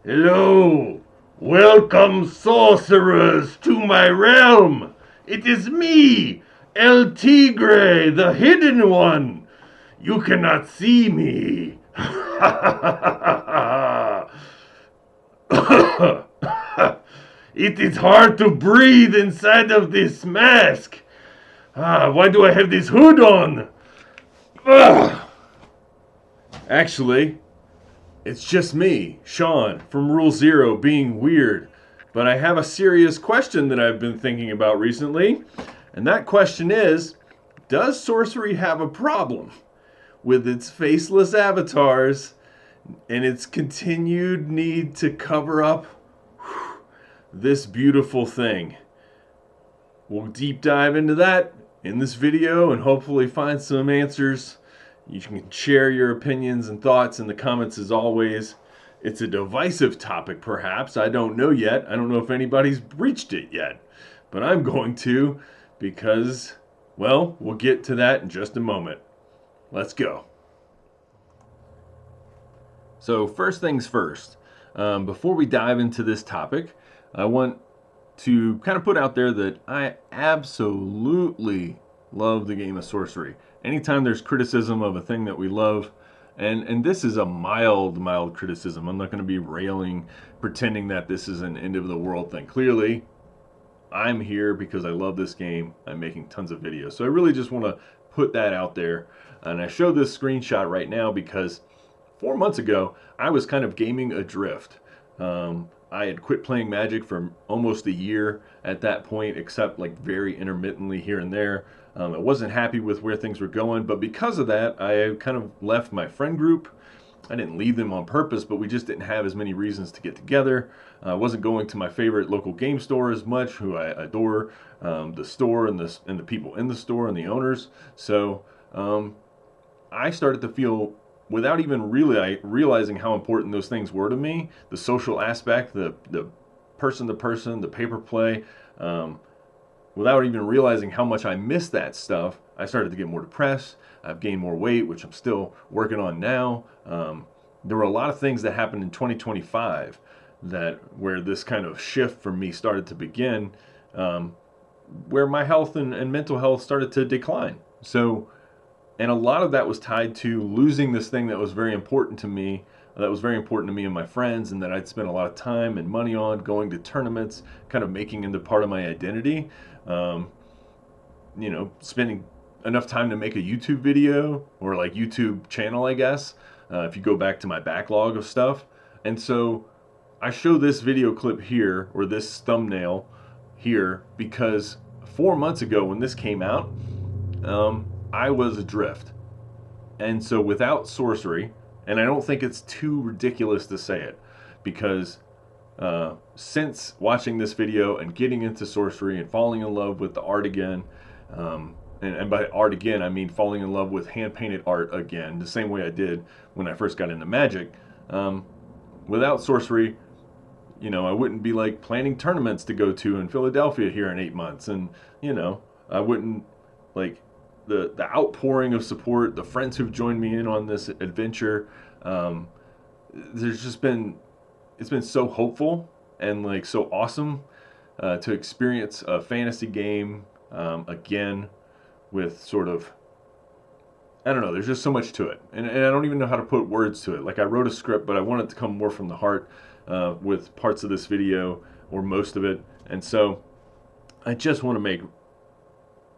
Hello! Welcome, sorcerers, to my realm! It is me, El Tigre, the Hidden One! You cannot see me! It is hard to breathe inside of this mask! Why do I have this hood on? Actually, it's just me, Sean, from Rule Zero, being weird. But I have a serious question that I've been thinking about recently. And that question is, does sorcery have a problem with its faceless avatars and its continued need to cover up this beautiful thing? We'll deep dive into that in this video and hopefully find some answers. You can share your opinions and thoughts in the comments as always. It's a divisive topic, perhaps. I don't know yet. I don't know if anybody's breached it yet. But I'm going to because, well, we'll get to that in just a moment. Let's go. So first things first. Before we dive into this topic, I want to kind of put out there that I absolutely love the game of sorcery. Anytime there's criticism of a thing that we love, and this is a mild criticism. I'm not going to be railing, pretending that this is an end of the world thing. Clearly, I'm here because I love this game. I'm making tons of videos. So I really just want to put that out there. And I show this screenshot right now because 4 months ago, I was kind of gaming adrift. I had quit playing Magic for almost a year at that point, except like very intermittently here and there. I wasn't happy with where things were going, but because of that, I kind of left my friend group. I didn't leave them on purpose, but we just didn't have as many reasons to get together. I wasn't going to my favorite local game store as much, who I adore, the store and the people in the store and the owners. So I started to feel, without even really realizing how important those things were to me, the social aspect, the person to person, the paper play, without even realizing how much I missed that stuff, I started to get more depressed. I've gained more weight, which I'm still working on now. There were a lot of things that happened in 2025 where this kind of shift for me started to begin, where my health and mental health started to decline. So, and a lot of that was tied to losing this thing that was very important to me, and my friends, and that I'd spent a lot of time and money on, going to tournaments, kind of making into part of my identity. Spending enough time to make a YouTube video or like YouTube channel, I guess, if you go back to my backlog of stuff. And so I show this video clip here, or this thumbnail here, because 4 months ago when this came out, I was adrift. And so without sorcery, and I don't think it's too ridiculous to say it, because since watching this video and getting into sorcery and falling in love with the art again, and by art again, I mean falling in love with hand-painted art again, the same way I did when I first got into Magic. Without sorcery, I wouldn't be like planning tournaments to go to in Philadelphia here in 8 months, and I wouldn't like the outpouring of support, the friends who've joined me in on this adventure. It's been so hopeful and like so awesome to experience a fantasy game again with sort of, I don't know, there's just so much to it. And I don't even know how to put words to it. Like I wrote a script, but I want it to come more from the heart with parts of this video, or most of it. And so I just want to make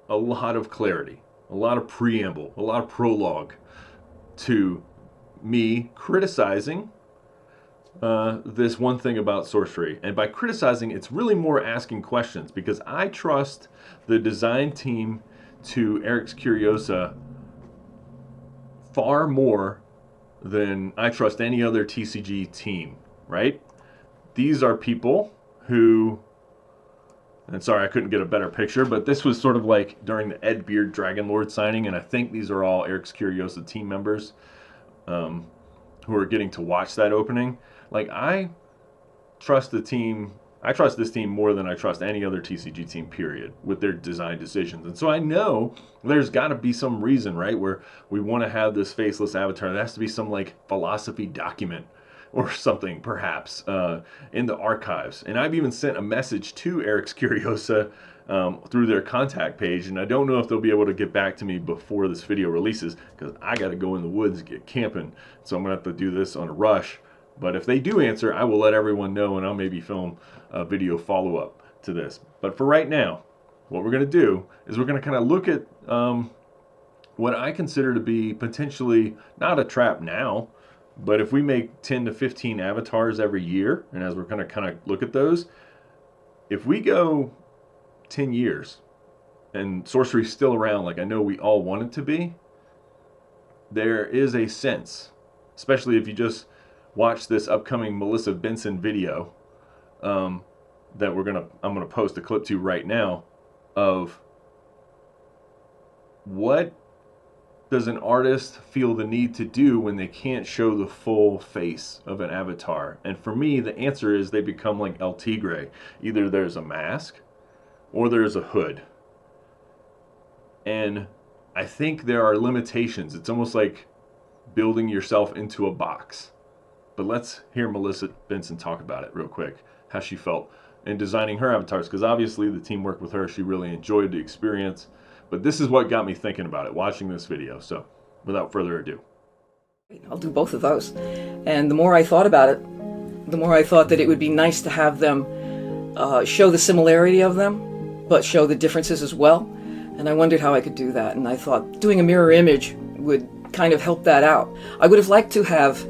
a lot of clarity, a lot of preamble, a lot of prologue to me criticizing this one thing about sorcery. And by criticizing, it's really more asking questions, because I trust the design team to Eric's Curiosa far more than I trust any other TCG team, right? These are people who, and sorry I couldn't get a better picture, but this was sort of like during the Ed Beard Dragon Lord signing, and I think these are all Eric's Curiosa team members who are getting to watch that opening. Like I trust this team more than I trust any other TCG team, period, with their design decisions. And so I know there's got to be some reason, right, where we want to have this faceless avatar. There has to be some like philosophy document or something, perhaps, in the archives. And I've even sent a message to Eric's Curiosa through their contact page, and I don't know if they'll be able to get back to me before this video releases, because I got to go in the woods and get camping, so I'm gonna have to do this on a rush. But if they do answer, I will let everyone know, and I'll maybe film a video follow-up to this. But for right now, what we're going to do is we're going to kind of look at what I consider to be potentially not a trap now, but if we make 10 to 15 avatars every year, and as we're going to kind of look at those, if we go 10 years and sorcery's still around like I know we all want it to be, there is a sense, especially if you just watch this upcoming Melissa Benson video that I'm gonna post a clip to right now, of what does an artist feel the need to do when they can't show the full face of an avatar. And for me, the answer is they become like El Tigre. Either there's a mask or there's a hood. And I think there are limitations. It's almost like building yourself into a box. But let's hear Melissa Benson talk about it real quick, how she felt in designing her avatars, because obviously the team worked with her. She really enjoyed the experience. But this is what got me thinking about it, watching this video. So without further ado. I'll do both of those. And the more I thought about it, the more I thought that it would be nice to have them show the similarity of them, but show the differences as well. And I wondered how I could do that. And I thought doing a mirror image would kind of help that out. I would have liked to have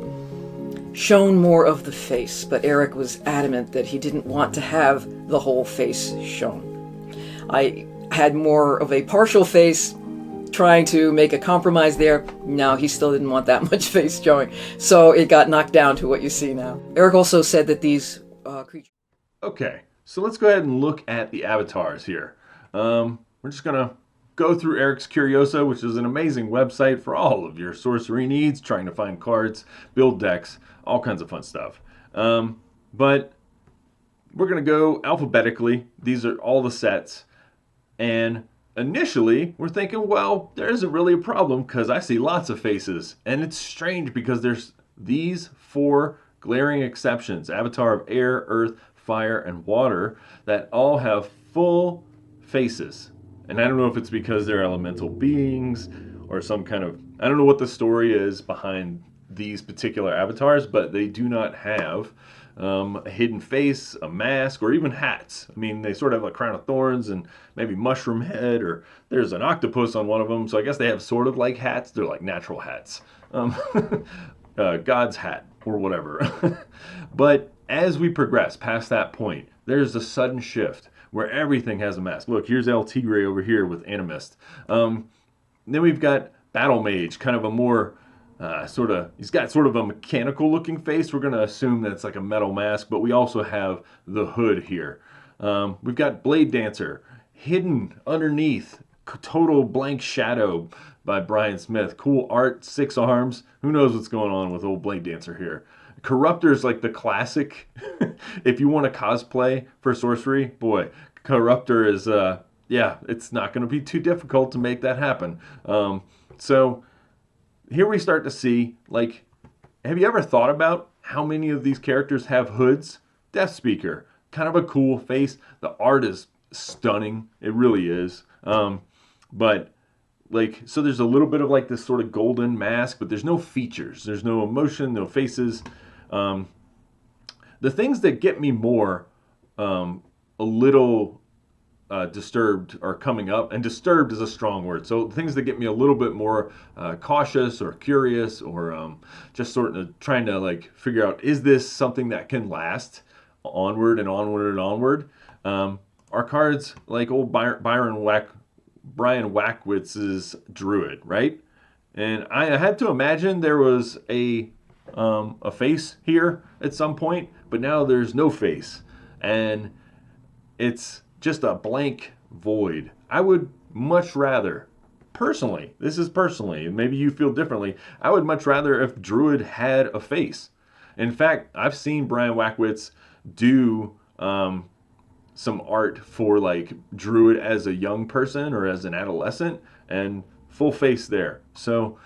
shown more of the face, but Eric was adamant that he didn't want to have the whole face shown. I had more of a partial face, trying to make a compromise there. No, he still didn't want that much face showing, so it got knocked down to what you see now. Eric also said that these creatures... Okay, so let's go ahead and look at the avatars here. We're just gonna go through Eric's Curiosa, which is an amazing website for all of your sorcery needs, trying to find cards, build decks, all kinds of fun stuff. But we're going to go alphabetically. These are all the sets. And initially, we're thinking, well, there isn't really a problem because I see lots of faces. And it's strange because there's these 4 glaring exceptions: Avatar of Air, Earth, Fire, and Water, that all have full faces. And I don't know if it's because they're elemental beings or some kind of... I don't know what the story is behind these particular avatars, but they do not have a hidden face, a mask, or even hats. I mean, they sort of have a crown of thorns and maybe mushroom head, or there's an octopus on one of them. So I guess they have sort of like hats. They're like natural hats. God's hat or whatever. But as we progress past that point, there's a sudden shift where everything has a mask. Look, here's El Tigre over here with Animist. Then we've got Battle Mage, kind of a more he's got sort of a mechanical looking face. We're going to assume that it's like a metal mask, but we also have the hood here. We've got Blade Dancer, hidden underneath, total blank shadow by Brian Smith. Cool art, 6 arms. Who knows what's going on with old Blade Dancer here. Corruptor's like the classic. If you want to cosplay for sorcery, boy, Corruptor is, yeah, it's not going to be too difficult to make that happen. So here we start to see, like, have you ever thought about how many of these characters have hoods? Death Speaker, kind of a cool face. The art is stunning. It really is. But like, so there's a little bit of like this sort of golden mask, but there's no features. There's no emotion, no faces. The things that get me more a little disturbed are coming up, and disturbed is a strong word. So things that get me a little bit more cautious or curious, or just sort of trying to like figure out, is this something that can last onward and onward and onward? Are cards like old Brian Wackwitz's Druid, right? And I had to imagine there was a face here at some point, but now there's no face, and it's just a blank void. I would much rather, personally, this is personally, maybe you feel differently, I would much rather if Druid had a face. In fact, I've seen Brian Wackwitz do some art for like Druid as a young person or as an adolescent, and full face there. So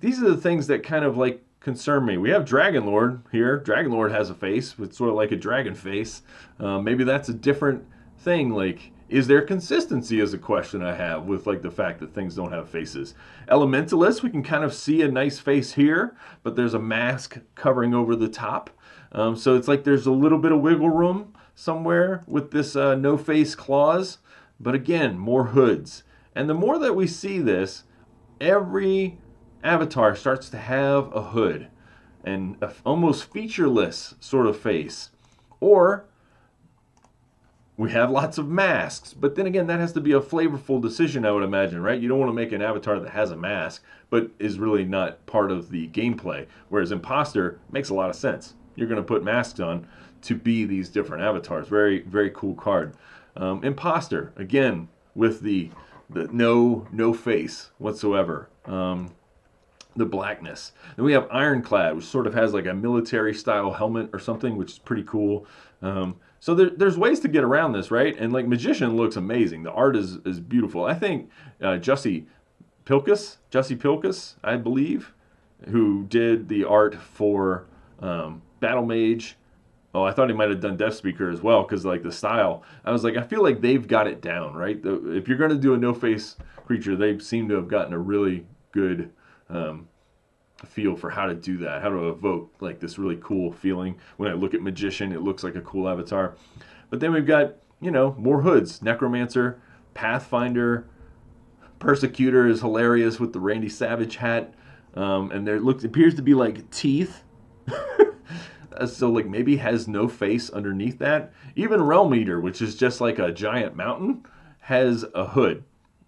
these are the things that kind of like concern me. We have Dragon Lord here. Dragon Lord has a face with sort of like a dragon face. Maybe that's a different thing. Like, is there consistency is a question I have with like the fact that things don't have faces. Elementalist, we can kind of see a nice face here, but there's a mask covering over the top. So it's like there's a little bit of wiggle room somewhere with this no face clause. But again, more hoods. And the more that we see this, every avatar starts to have a hood and a almost featureless sort of face. Or we have lots of masks, but then again, that has to be a flavorful decision, I would imagine, right? You don't want to make an avatar that has a mask, but is really not part of the gameplay. Whereas Imposter makes a lot of sense. You're going to put masks on to be these different avatars. Very, very cool card. Imposter, again, with the no face whatsoever. The blackness. Then we have Ironclad, which sort of has like a military style helmet or something, which is pretty cool. So there's ways to get around this, right? And like Magician looks amazing. The art is beautiful. I think Jussie Pilkus, I believe, who did the art for Battle Mage. Oh, I thought he might have done Death Speaker as well, because like the style. I was like, I feel like they've got it down, right? If you're going to do a no-face creature, they seem to have gotten a really good feel for how to do that, how to evoke like this really cool feeling. When I look at Magician, it looks like a cool avatar. But then we've got, more hoods. Necromancer, Pathfinder, Persecutor is hilarious with the Randy Savage hat. And there appears to be like teeth. So like maybe has no face underneath that. Even Realm Eater, which is just like a giant mountain, has a hood,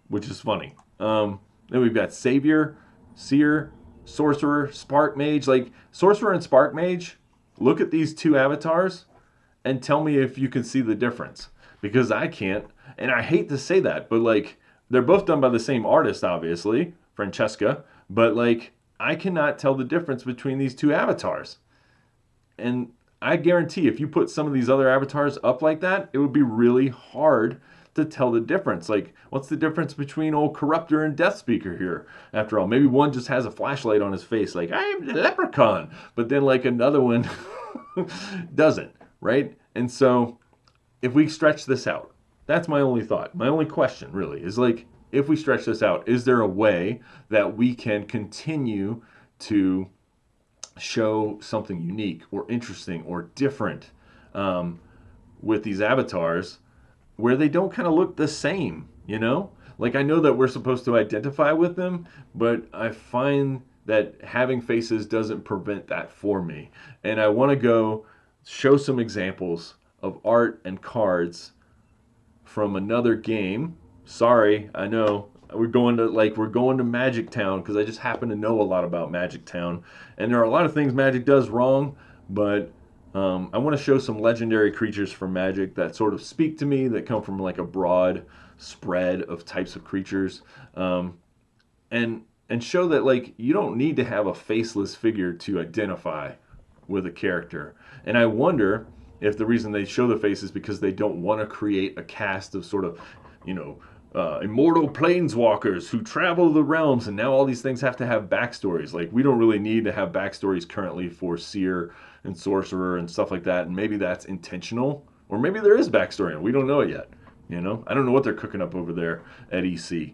which is funny. Then we've got Savior, Seer, Sorcerer, Spark Mage. Like Sorcerer and Spark Mage, look at these two avatars and tell me if you can see the difference. Because I can't. And I hate to say that, but like they're both done by the same artist, obviously, Francesca. But like I cannot tell the difference between these two avatars. And I guarantee if you put some of these other avatars up like that, it would be really hard to tell the difference. Like, what's the difference between old Corruptor and Death Speaker here? After all, maybe one just has a flashlight on his face, like, I am the leprechaun. But then, like, another one doesn't, right? And so, if we stretch this out, that's my only thought. My only question, really, is like, if we stretch this out, is there a way that we can continue to show something unique or interesting or different with these avatars where they don't kind of look the same, Like I know that we're supposed to identify with them, but I find that having faces doesn't prevent that for me. And I want to go show some examples of art and cards from another game. Sorry, I know we're going to Magic Town because I just happen to know a lot about Magic Town, and there are a lot of things Magic does wrong, but I want to show some legendary creatures from Magic that sort of speak to me, that come from like a broad spread of types of creatures, and show that like you don't need to have a faceless figure to identify with a character. And I wonder if the reason they show the face is because they don't want to create a cast of sort of, immortal planeswalkers who travel the realms, and now all these things have to have backstories. Like, we don't really need to have backstories currently for Seer and Sorcerer and stuff like that, and maybe that's intentional, or maybe there is backstory and we don't know it yet. I don't know what they're cooking up over there at EC.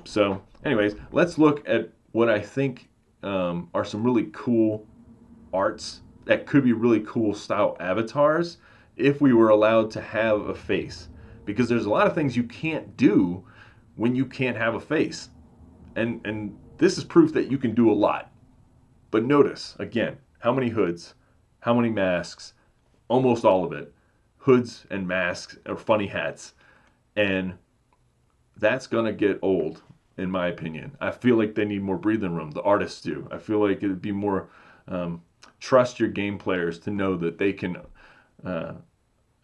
So anyways, let's look at what I think are some really cool arts that could be really cool style avatars if we were allowed to have a face. Because there's a lot of things you can't do when you can't have a face. And this is proof that you can do a lot. But notice, again, how many hoods, how many masks, almost all of it. Hoods and masks or funny hats. And that's going to get old, in my opinion. I feel like they need more breathing room. The artists do. I feel like it would be more trust your game players to know that they can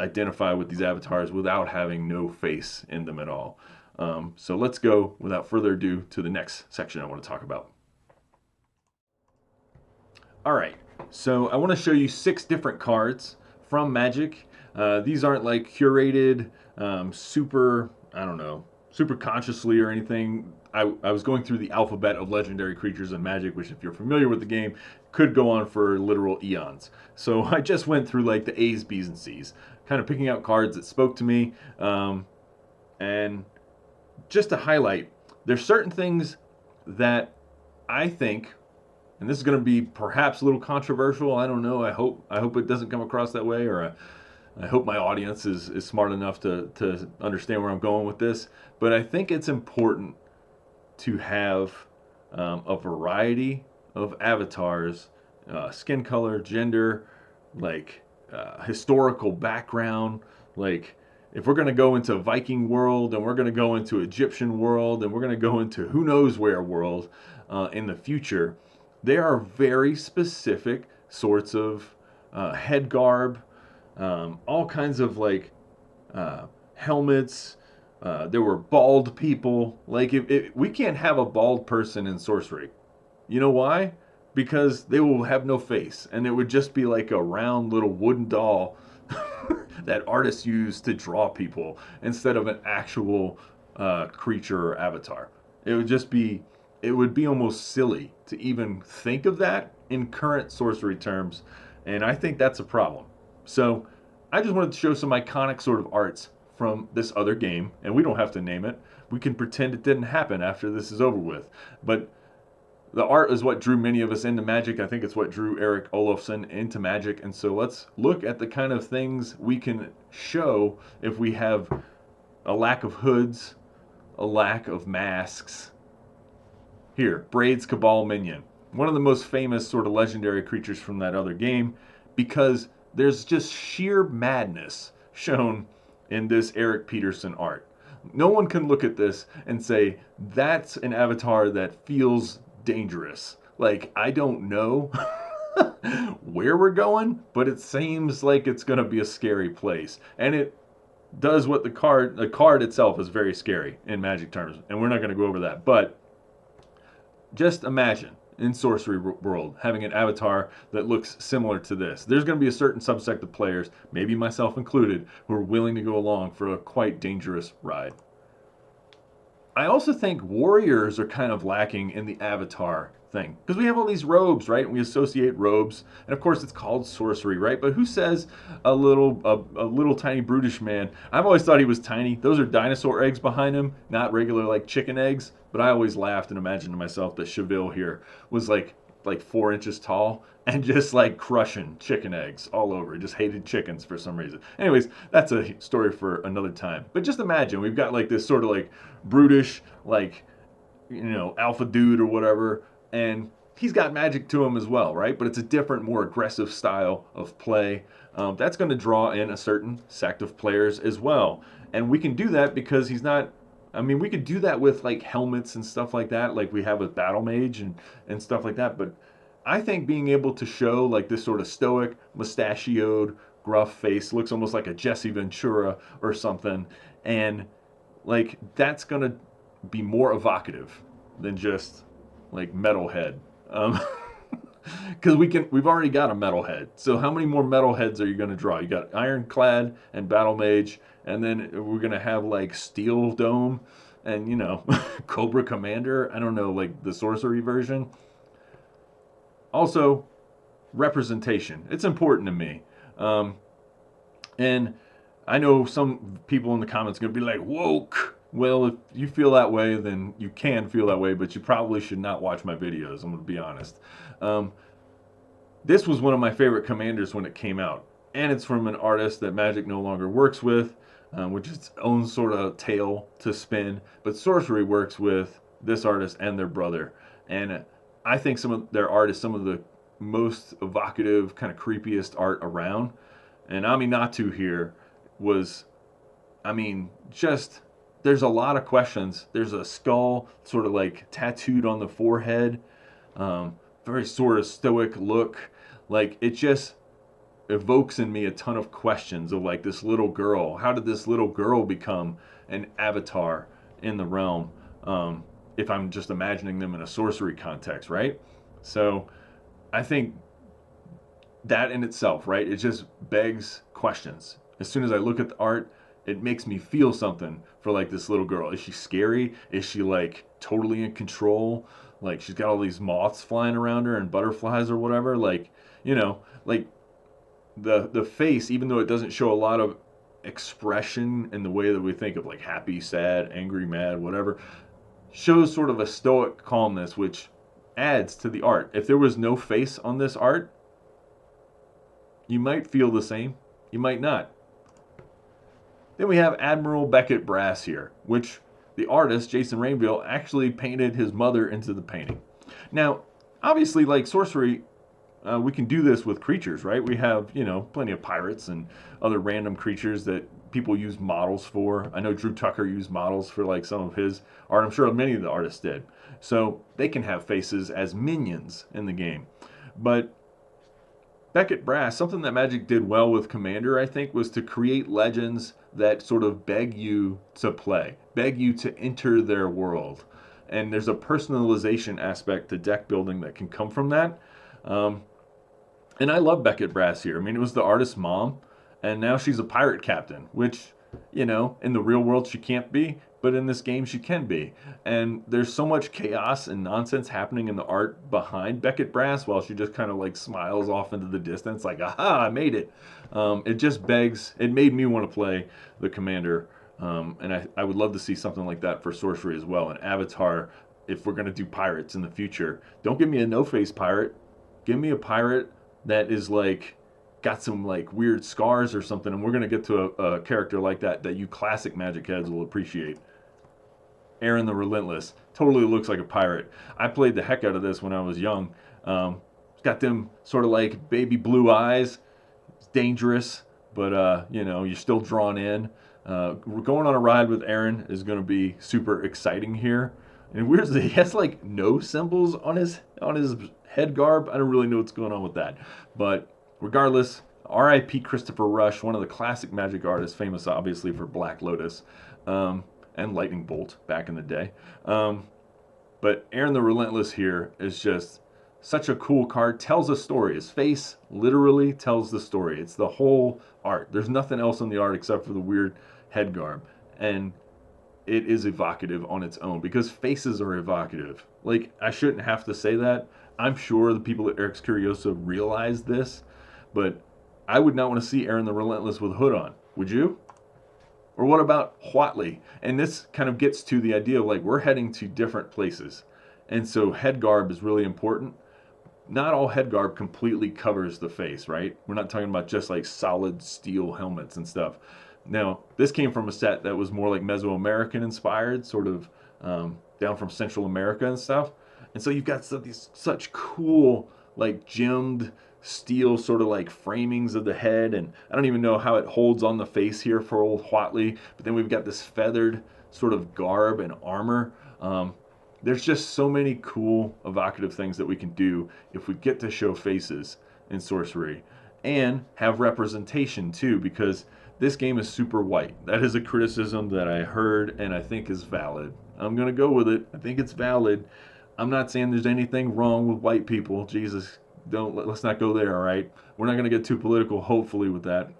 identify with these avatars without having no face in them at all. So let's go, without further ado, to the next section I want to talk about. All right, so I want to show you 6 different cards from Magic. These aren't like curated, super, I don't know, super consciously or anything. I was going through the alphabet of legendary creatures in Magic, which, if you're familiar with the game, could go on for literal eons. So I just went through like the A's, B's, and C's, kind of picking out cards that spoke to me. And just to highlight, there's certain things that I think, and this is going to be perhaps a little controversial. I don't know. I hope it doesn't come across that way, or I hope my audience is smart enough to understand where I'm going with this. But I think it's important to have a variety of avatars, skin color, gender, like historical background. Like, if we're going to go into Viking world, and we're going to go into Egyptian world, and we're going to go into who knows where world in the future, there are very specific sorts of head garb, all kinds of like helmets. There were bald people. Like, if we can't have a bald person in sorcery. You know why? Because they will have no face, and it would just be like a round little wooden doll that artists use to draw people instead of an actual creature or avatar. It would just be, it would be almost silly to even think of that in current sorcery terms, and I think that's a problem. So I just wanted to show some iconic sort of arts from this other game, and we don't have to name it. We can pretend it didn't happen after this is over with. But the art is what drew many of us into Magic. I think it's what drew Eric Olofsson into Magic. And so let's look at the kind of things we can show if we have a lack of hoods, a lack of masks. Here, Braid's Cabal Minion. One of the most famous sort of legendary creatures from that other game, because there's just sheer madness shown in this Eric Peterson art. No one can look at this and say, that's an avatar that feels dangerous. Like, I don't know where we're going, but it seems like it's going to be a scary place. And it does what the card itself is very scary in Magic terms, and we're not going to go over that. But just imagine in Sorcery World having an avatar that looks similar to this. There's going to be a certain subsect of players, maybe myself included, who are willing to go along for a quite dangerous ride. I also think warriors are kind of lacking in the avatar thing, because we have all these robes, right? And we associate robes, and of course it's called sorcery, right? But who says a little tiny brutish man? I've always thought he was tiny. Those are dinosaur eggs behind him, not regular like chicken eggs. But I always laughed and imagined to myself that Cheville here was like 4 inches tall and just like crushing chicken eggs all over. He just hated chickens for some reason. Anyways, that's a story for another time. But just imagine we've got like this sort of like brutish, like, you know, alpha dude or whatever, and he's got magic to him as well, right? But it's a different, more aggressive style of play. That's going to draw in a certain sect of players as well. And we can do that because he's not, I mean, we could do that with like helmets and stuff like that, like we have with Battle Mage and stuff like that. But I think being able to show like this sort of stoic, mustachioed, gruff face, looks almost like a Jesse Ventura or something, and like that's gonna be more evocative than just like metalhead. Because we've already got a metalhead. So how many more metalheads are you going to draw? You got Ironclad and Battle Mage, and then we're going to have like Steel Dome and, you know, Cobra Commander. I don't know, like the sorcery version. Also, representation. It's important to me. And I know some people in the comments are going to be like, woke. Well, if you feel that way, then you can feel that way, but you probably should not watch my videos, I'm going to be honest. This was one of my favorite commanders when it came out, and it's from an artist that Magic no longer works with, which is its own sort of tale to spin, but Sorcery works with this artist and their brother, and I think some of their art is some of the most evocative, kind of creepiest art around, and Aminatu here was, I mean, just... There's a lot of questions. There's a skull sort of like tattooed on the forehead. Very sort of stoic look. Like, it just evokes in me a ton of questions of like this little girl. How did this little girl become an avatar in the realm? If I'm just imagining them in a sorcery context, right? So I think that in itself, right, it just begs questions. As soon as I look at the art, it makes me feel something for like this little girl. Is she scary? Is she like totally in control? Like she's got all these moths flying around her and butterflies or whatever. Like, you know, like the face, even though it doesn't show a lot of expression in the way that we think of like happy, sad, angry, mad, whatever, shows sort of a stoic calmness, which adds to the art. If there was no face on this art, you might feel the same, you might not. Then we have Admiral Beckett Brass here, which the artist, Jason Rainville, actually painted his mother into the painting. Now, obviously, like sorcery, we can do this with creatures, right? We have, you know, plenty of pirates and other random creatures that people use models for. I know Drew Tucker used models for like some of his art. I'm sure many of the artists did. So they can have faces as minions in the game. But Beckett Brass, something that Magic did well with Commander, I think, was to create legends that sort of beg you to play, beg you to enter their world. And there's a personalization aspect to deck building that can come from that. And I love Beckett Brass here. I mean, it was the artist's mom, and now she's a pirate captain, which, you know, in the real world she can't be, but in this game she can be. And there's so much chaos and nonsense happening in the art behind Beckett Brass while she just kind of like smiles off into the distance like, aha, I made it. It just begs, it made me want to play the Commander. And I would love to see something like that for sorcery as well. An avatar, if we're going to do pirates in the future, don't give me a no-face pirate. Give me a pirate that is like got some like weird scars or something, and we're gonna get to a character like that that you classic Magic heads will appreciate. Aaron the Relentless totally looks like a pirate. I played the heck out of this when I was young. It's got them sort of like baby blue eyes. It's dangerous, but you know, you're still drawn in. Going on a ride with Aaron is going to be super exciting here. And weird, he has like no symbols on his head garb. I don't really know what's going on with that. But regardless, R.I.P. Christopher Rush, one of the classic Magic artists, famous obviously for Black Lotus and Lightning Bolt back in the day. But Aaron the Relentless here is just such a cool card. Tells a story. His face literally tells the story. It's the whole art. There's nothing else in the art except for the weird head garb. And it is evocative on its own because faces are evocative. Like, I shouldn't have to say that. I'm sure the people at Eric's Curioso realize this, but I would not want to see Aaron the Relentless with a hood on. Would you? Or what about Huatley? And this kind of gets to the idea of like we're heading to different places. And so head garb is really important. Not all head garb completely covers the face, right? We're not talking about just like solid steel helmets and stuff. Now, this came from a set that was more like Mesoamerican inspired, sort of down from Central America and stuff. And so you've got such cool, like gemmed steel sort of like framings of the head. And I don't even know how it holds on the face here for old Huatley. But then we've got this feathered sort of garb and armor. There's just so many cool, evocative things that we can do if we get to show faces in sorcery. And have representation too, because this game is super white. That is a criticism that I heard and I think is valid. I'm going to go with it. I think it's valid. I'm not saying there's anything wrong with white people. Jesus, let's not go there, all right? We're not going to get too political, hopefully, with that.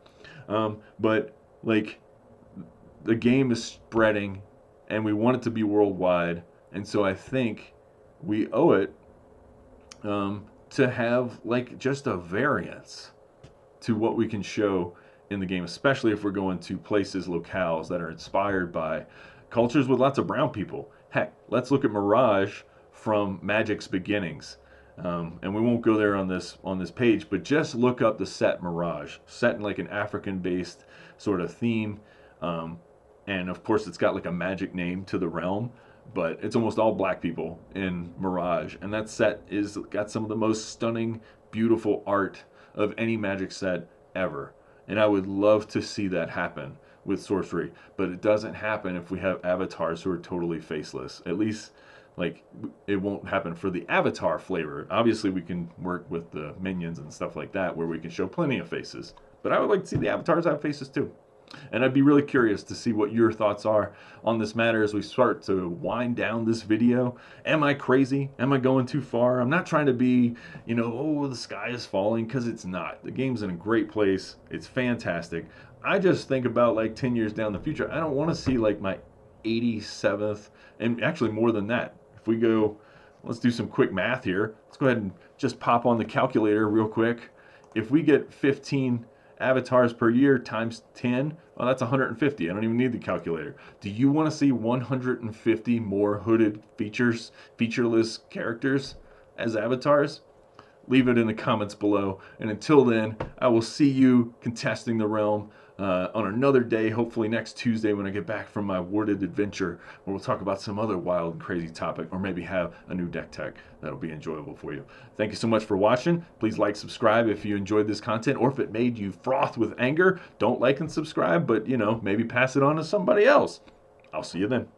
But, like, the game is spreading and we want it to be worldwide. And so I think we owe it to have, like, just a variance to what we can show in the game, especially if we're going to places, locales that are inspired by cultures with lots of brown people. Heck, let's look at Mirage from Magic's beginnings. And we won't go there on this page, but just look up the set Mirage, set in like an African-based sort of theme. And of course, it's got like a magic name to the realm, but it's almost all black people in Mirage. And that set is got some of the most stunning, beautiful art of any Magic set ever. And I would love to see that happen with sorcery, but it doesn't happen if we have avatars who are totally faceless. At least, like, it won't happen for the avatar flavor. Obviously, we can work with the minions and stuff like that where we can show plenty of faces. But I would like to see the avatars have faces too. And I'd be really curious to see what your thoughts are on this matter as we start to wind down this video. Am I crazy? Am I going too far? I'm not trying to be, oh, the sky is falling, because it's not. The game's in a great place. It's fantastic. I just think about like 10 years down the future. I don't want to see like my 87th, and actually more than that. If we go, let's do some quick math here. Let's go ahead and just pop on the calculator real quick. If we get 15 avatars per year times 10, well, that's 150. I don't even need the calculator. Do you want to see 150 more hooded featureless characters as avatars? Leave it in the comments below. And until then, I will see you contesting the realm on another day, hopefully next Tuesday when I get back from my warded adventure, where we'll talk about some other wild and crazy topic, or maybe have a new deck tech that'll be enjoyable for you. Thank you so much for watching. Please like, subscribe if you enjoyed this content, or if it made you froth with anger. Don't like and subscribe, but maybe pass it on to somebody else. I'll see you then.